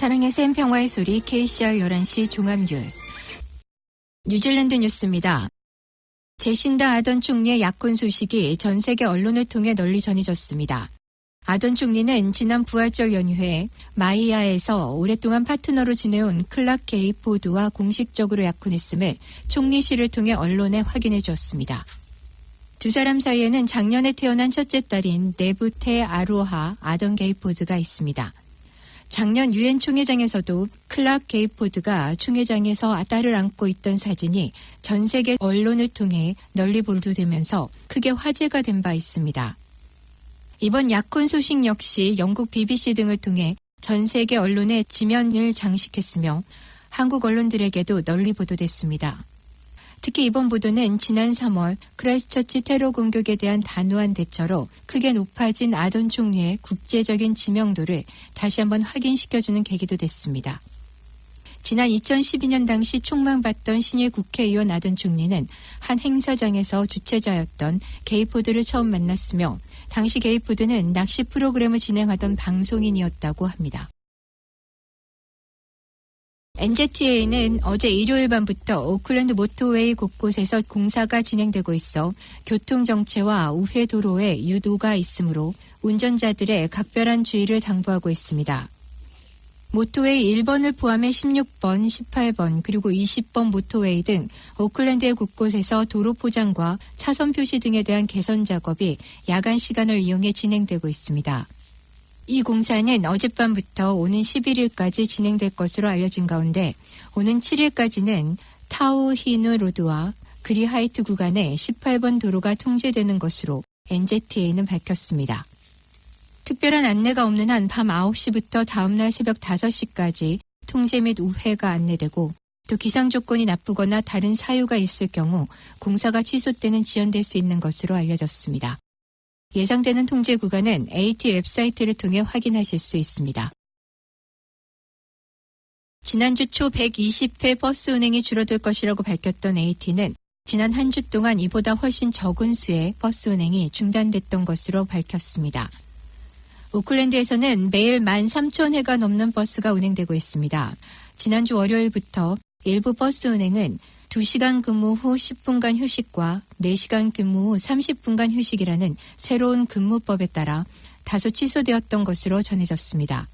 사랑의 샘 평화의 소리 KCR 11시 종합뉴스. 뉴질랜드 뉴스입니다. 제신다 아던 총리의 약혼 소식이 전 세계 언론을 통해 널리 전해졌습니다. 아던 총리는 지난 부활절 연휴에 마이야에서 오랫동안 파트너로 지내온 클락 게이포드와 공식적으로 약혼했음을 총리실을 통해 언론에 확인해 주었습니다. 두 사람 사이에는 작년에 태어난 첫째 딸인 네부테 아로하 아던 게이포드가 있습니다. 작년 유엔 총회장에서도 클락 게이포드가 총회장에서 딸을 안고 있던 사진이 전 세계 언론을 통해 널리 보도되면서 크게 화제가 된 바 있습니다. 이번 약혼 소식 역시 영국 BBC 등을 통해 전 세계 언론의 지면을 장식했으며 한국 언론들에게도 널리 보도됐습니다. 특히 이번 보도는 지난 3월 크라이스트처치 테러 공격에 대한 단호한 대처로 크게 높아진 아던 총리의 국제적인 지명도를 다시 한번 확인시켜주는 계기도 됐습니다. 지난 2012년 당시 총망받던 신일 국회의원 아던 총리는 한 행사장에서 주최자였던 게이포드를 처음 만났으며 당시 게이포드는 낚시 프로그램을 진행하던 방송인이었다고 합니다. NZTA는 어제 일요일 밤부터 오클랜드 모터웨이 곳곳에서 공사가 진행되고 있어 교통정체와 우회 도로에 유도가 있으므로 운전자들의 각별한 주의를 당부하고 있습니다. 모터웨이 1번을 포함해 16번, 18번 그리고 20번 모터웨이 등 오클랜드의 곳곳에서 도로 포장과 차선 표시 등에 대한 개선 작업이 야간 시간을 이용해 진행되고 있습니다. 이 공사는 어젯밤부터 오는 11일까지 진행될 것으로 알려진 가운데 오는 7일까지는 타우히누 로드와 그리하이트 구간에 18번 도로가 통제되는 것으로 NZTA는 밝혔습니다. 특별한 안내가 없는 한 밤 9시부터 다음날 새벽 5시까지 통제 및 우회가 안내되고 또 기상 조건이 나쁘거나 다른 사유가 있을 경우 공사가 취소 때는 지연될 수 있는 것으로 알려졌습니다. 예상되는 통제 구간은 AT 웹사이트를 통해 확인하실 수 있습니다. 지난주 초 120회 버스 운행이 줄어들 것이라고 밝혔던 AT는 지난 한 주 동안 이보다 훨씬 적은 수의 버스 운행이 중단됐던 것으로 밝혔습니다. 오클랜드에서는 매일 13,000회가 넘는 버스가 운행되고 있습니다. 지난주 월요일부터 일부 버스 운행은 2시간 근무 후 10분간 휴식과 4시간 근무 후 30분간 휴식이라는 새로운 근무법에 따라 다소 취소되었던 것으로 전해졌습니다.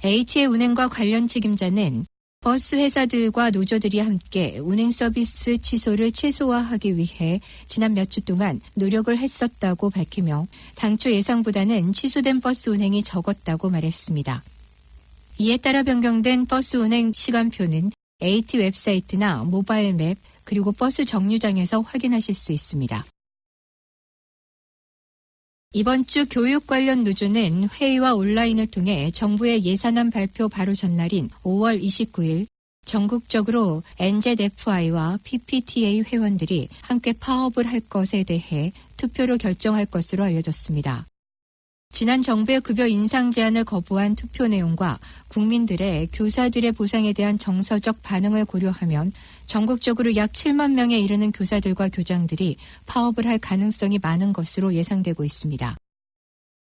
AT의 운행과 관련 책임자는 버스 회사들과 노조들이 함께 운행 서비스 취소를 최소화하기 위해 지난 몇 주 동안 노력을 했었다고 밝히며 당초 예상보다는 취소된 버스 운행이 적었다고 말했습니다. 이에 따라 변경된 버스 운행 시간표는 AT 웹사이트나 모바일 맵 그리고 버스 정류장에서 확인하실 수 있습니다. 이번 주 교육 관련 노조는 회의와 온라인을 통해 정부의 예산안 발표 바로 전날인 5월 29일 전국적으로 NZFI와 PPTA 회원들이 함께 파업을 할 것에 대해 투표로 결정할 것으로 알려졌습니다. 지난 정부의 급여 인상 제안을 거부한 투표 내용과 국민들의 교사들의 보상에 대한 정서적 반응을 고려하면 전국적으로 약 7만 명에 이르는 교사들과 교장들이 파업을 할 가능성이 많은 것으로 예상되고 있습니다.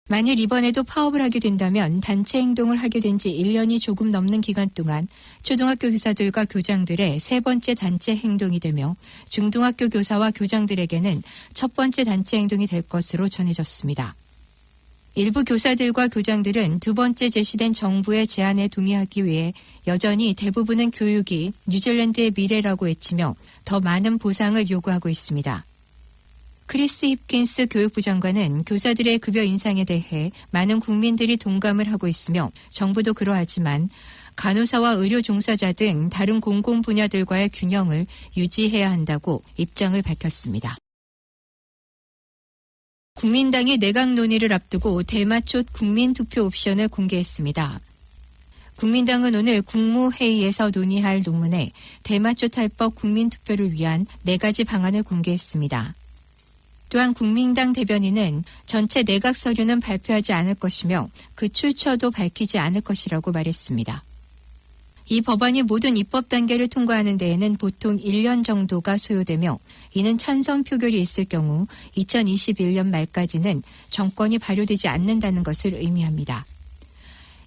만일 이번에도 파업을 하게 된다면 단체 행동을 하게 된 지 1년이 조금 넘는 기간 동안 초등학교 교사들과 교장들의 세 번째 단체 행동이 되며 중등학교 교사와 교장들에게는 첫 번째 단체 행동이 될 것으로 전해졌습니다. 일부 교사들과 교장들은 두 번째 제시된 정부의 제안에 동의하기 위해 여전히 대부분은 교육이 뉴질랜드의 미래라고 외치며 더 많은 보상을 요구하고 있습니다. 크리스 힙킨스 교육부 장관은 교사들의 급여 인상에 대해 많은 국민들이 동감을 하고 있으며 정부도 그러하지만 간호사와 의료 종사자 등 다른 공공 분야들과의 균형을 유지해야 한다고 입장을 밝혔습니다. 국민당이 내각 논의를 앞두고 대마초 국민투표 옵션을 공개했습니다. 국민당은 오늘 국무회의에서 논의할 논문에 대마초 탈법 국민투표를 위한 4가지 방안을 공개했습니다. 또한 국민당 대변인은 전체 내각 서류는 발표하지 않을 것이며 그 출처도 밝히지 않을 것이라고 말했습니다. 이 법안이 모든 입법 단계를 통과하는 데에는 보통 1년 정도가 소요되며 이는 찬성 표결이 있을 경우 2021년 말까지는 정권이 발효되지 않는다는 것을 의미합니다.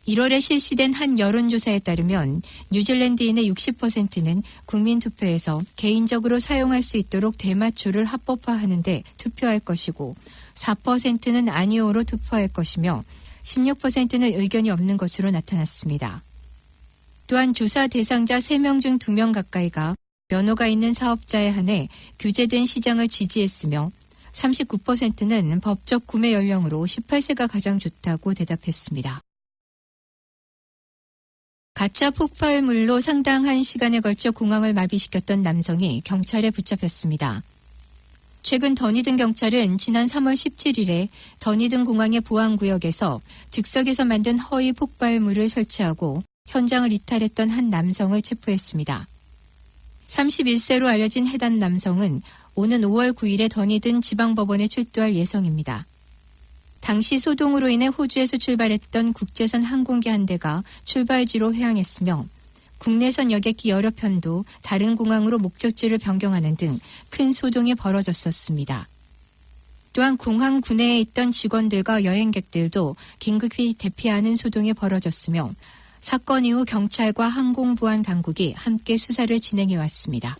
1월에 실시된 한 여론조사에 따르면 뉴질랜드인의 60%는 국민투표에서 개인적으로 사용할 수 있도록 대마초를 합법화하는 데 투표할 것이고 4%는 아니오로 투표할 것이며 16%는 의견이 없는 것으로 나타났습니다. 또한 조사 대상자 3명 중 2명 가까이가 면허가 있는 사업자에 한해 규제된 시장을 지지했으며 39%는 법적 구매 연령으로 18세가 가장 좋다고 대답했습니다. 가짜 폭발물로 상당한 시간에 걸쳐 공항을 마비시켰던 남성이 경찰에 붙잡혔습니다. 최근 더니든 경찰은 지난 3월 17일에 더니든 공항의 보안구역에서 즉석에서 만든 허위 폭발물을 설치하고 현장을 이탈했던 한 남성을 체포했습니다. 31세로 알려진 해당 남성은 오는 5월 9일에 더니든 지방법원에 출두할 예정입니다. 당시 소동으로 인해 호주에서 출발했던 국제선 항공기 한 대가 출발지로 회항했으며 국내선 여객기 여러 편도 다른 공항으로 목적지를 변경하는 등 큰 소동이 벌어졌었습니다. 또한 공항 구내에 있던 직원들과 여행객들도 긴급히 대피하는 소동이 벌어졌으며 사건 이후 경찰과 항공보안 당국이 함께 수사를 진행해 왔습니다.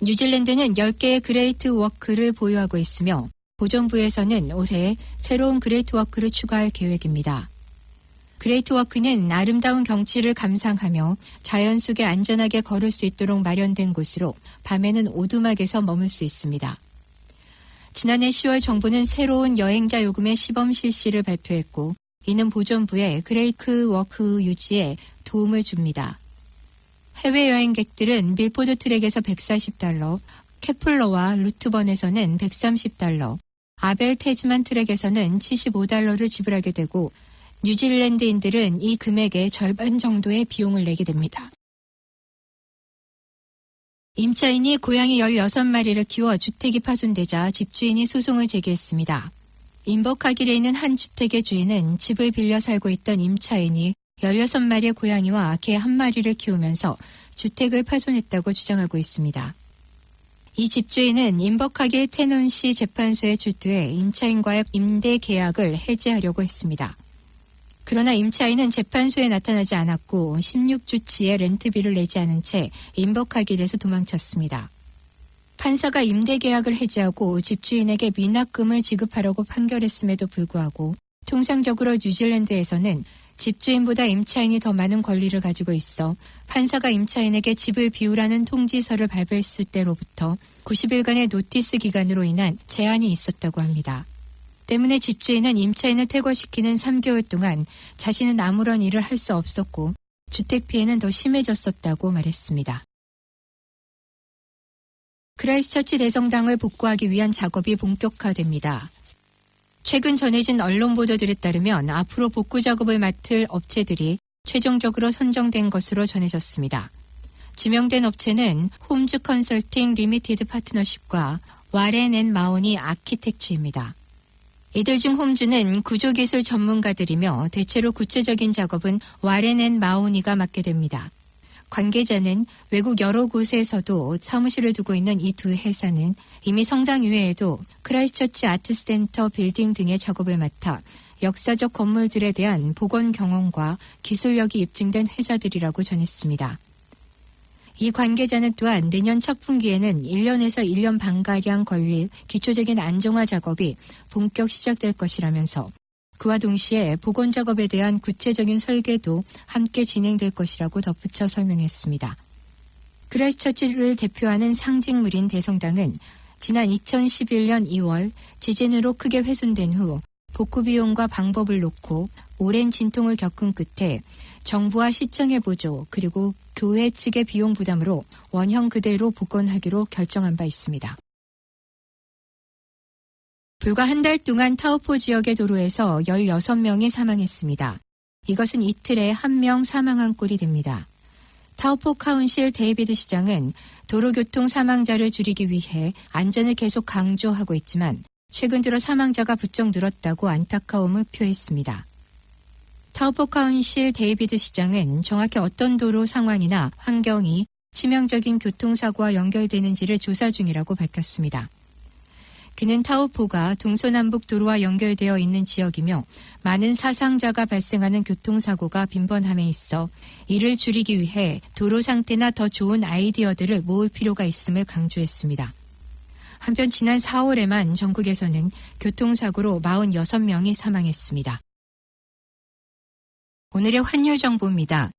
뉴질랜드는 10개의 그레이트 워크를 보유하고 있으며 보존부에서는 올해 새로운 그레이트 워크를 추가할 계획입니다. 그레이트 워크는 아름다운 경치를 감상하며 자연 속에 안전하게 걸을 수 있도록 마련된 곳으로 밤에는 오두막에서 머물 수 있습니다. 지난해 10월 정부는 새로운 여행자 요금의 시범 실시를 발표했고 이는 보존부의 그레이트 워크 유지에 도움을 줍니다. 해외 여행객들은 밀포드 트랙에서 $140, 케플러와 루트번에서는 $130, 아벨 테즈만 트랙에서는 $75를 지불하게 되고 뉴질랜드인들은 이 금액의 절반 정도의 비용을 내게 됩니다. 임차인이 고양이 16마리를 키워 주택이 파손되자 집주인이 소송을 제기했습니다. 인버카길에 있는 한 주택의 주인은 집을 빌려 살고 있던 임차인이 16마리의 고양이와 개 1마리를 키우면서 주택을 파손했다고 주장하고 있습니다. 이 집주인은 인버카길 테넌시 재판소에 출두해 임차인과의 임대 계약을 해지하려고 했습니다. 그러나 임차인은 재판소에 나타나지 않았고 16주치의 렌트비를 내지 않은 채 인버카길에서 도망쳤습니다. 판사가 임대 계약을 해지하고 집주인에게 미납금을 지급하라고 판결했음에도 불구하고 통상적으로 뉴질랜드에서는 집주인보다 임차인이 더 많은 권리를 가지고 있어 판사가 임차인에게 집을 비우라는 통지서를 발부했을 때로부터 90일간의 노티스 기간으로 인한 제한이 있었다고 합니다. 때문에 집주인은 임차인을 퇴거시키는 3개월 동안 자신은 아무런 일을 할 수 없었고 주택 피해는 더 심해졌었다고 말했습니다. 크라이스처치 대성당을 복구하기 위한 작업이 본격화됩니다. 최근 전해진 언론 보도들에 따르면 앞으로 복구 작업을 맡을 업체들이 최종적으로 선정된 것으로 전해졌습니다. 지명된 업체는 홈즈 컨설팅 리미티드 파트너십과 와렌 앤 마오니 아키텍처입니다. 이들 중 홈즈는 구조기술 전문가들이며 대체로 구체적인 작업은 와렌 앤 마오니가 맡게 됩니다. 관계자는 외국 여러 곳에서도 사무실을 두고 있는 이 두 회사는 이미 성당 이외에도 크라이스처치 아트센터 빌딩 등의 작업을 맡아 역사적 건물들에 대한 복원 경험과 기술력이 입증된 회사들이라고 전했습니다. 이 관계자는 또한 내년 첫 분기에는 1년에서 1년 반가량 걸릴 기초적인 안정화 작업이 본격 시작될 것이라면서 그와 동시에 복원 작업에 대한 구체적인 설계도 함께 진행될 것이라고 덧붙여 설명했습니다. 크라이스처치를 대표하는 상징물인 대성당은 지난 2011년 2월 지진으로 크게 훼손된 후 복구 비용과 방법을 놓고 오랜 진통을 겪은 끝에 정부와 시청의 보조 그리고 교회 측의 비용 부담으로 원형 그대로 복원하기로 결정한 바 있습니다. 불과 한 달 동안 타오포 지역의 도로에서 16명이 사망했습니다. 이것은 이틀에 1명 사망한 꼴이 됩니다. 타오포 카운실 데이비드 시장은 도로교통 사망자를 줄이기 위해 안전을 계속 강조하고 있지만 최근 들어 사망자가 부쩍 늘었다고 안타까움을 표했습니다. 타오포 카운실 데이비드 시장은 정확히 어떤 도로 상황이나 환경이 치명적인 교통사고와 연결되는지를 조사 중이라고 밝혔습니다. 그는 타오포가 동서남북 도로와 연결되어 있는 지역이며 많은 사상자가 발생하는 교통사고가 빈번함에 있어 이를 줄이기 위해 도로 상태나 더 좋은 아이디어들을 모을 필요가 있음을 강조했습니다. 한편 지난 4월에만 전국에서는 교통사고로 46명이 사망했습니다. 오늘의 환율 정보입니다.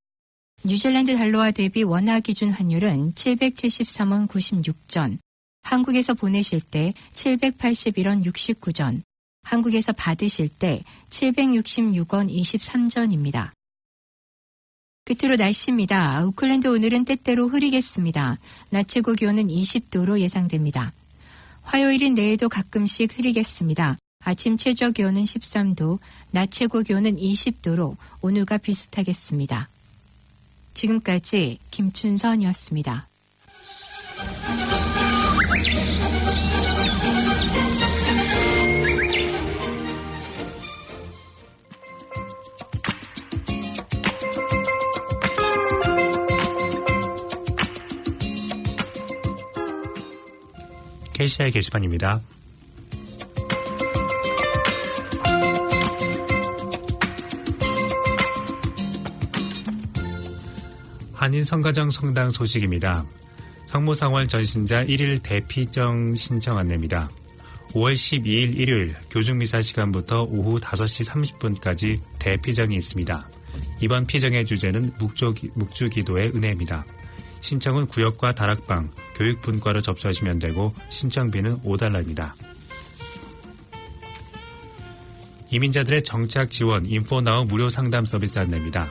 뉴질랜드 달러와 대비 원화 기준 환율은 773원 96전, 한국에서 보내실 때 781원 69전, 한국에서 받으실 때 766원 23전입니다. 끝으로 날씨입니다. 오클랜드 오늘은 때때로 흐리겠습니다. 낮 최고 기온은 20도로 예상됩니다. 화요일인 내일도 가끔씩 흐리겠습니다. 아침 최저 기온은 13도, 낮 최고 기온은 20도로 오늘과 비슷하겠습니다. 지금까지 김춘선이었습니다. KCI 게시판입니다. 한인 성가정 성당 소식입니다. 성모상월 전신자 1일 대피정 신청 안내입니다. 5월 12일 일요일 교중미사 시간부터 오후 5시 30분까지 대피정이 있습니다. 이번 피정의 주제는 묵주기도의 은혜입니다. 신청은 구역과 다락방, 교육분과로 접수하시면 되고 신청비는 $5입니다. 이민자들의 정착 지원 인포나우 무료 상담 서비스 안내입니다.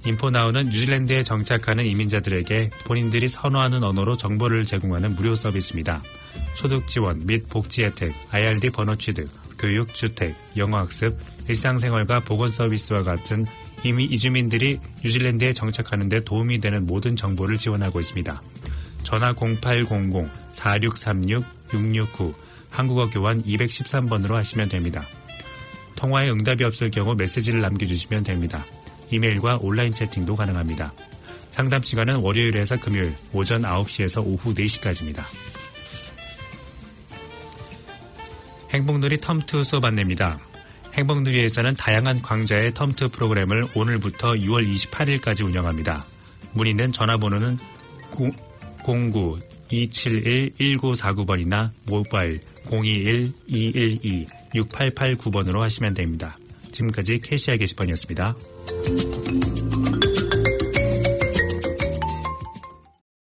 인포나우는 뉴질랜드에 정착하는 이민자들에게 본인들이 선호하는 언어로 정보를 제공하는 무료 서비스입니다. 소득 지원 및 복지 혜택, IRD 번호 취득, 교육, 주택, 영어학습, 일상생활과 보건 서비스와 같은 이미 이주민들이 뉴질랜드에 정착하는 데 도움이 되는 모든 정보를 지원하고 있습니다. 전화 0800-4636-669, 한국어 교환 213번으로 하시면 됩니다. 통화에 응답이 없을 경우 메시지를 남겨주시면 됩니다. 이메일과 온라인 채팅도 가능합니다. 상담 시간은 월요일에서 금요일 오전 9시에서 오후 4시까지입니다. 행복놀이 텀2 수업 안내입니다. 행복놀이에서는 다양한 광자의 텀2 프로그램을 오늘부터 6월 28일까지 운영합니다. 문의는 전화번호는 09-271-1949번이나 모바일 021-212-6889번으로 하시면 됩니다. 지금까지 KCI 게시판이었습니다.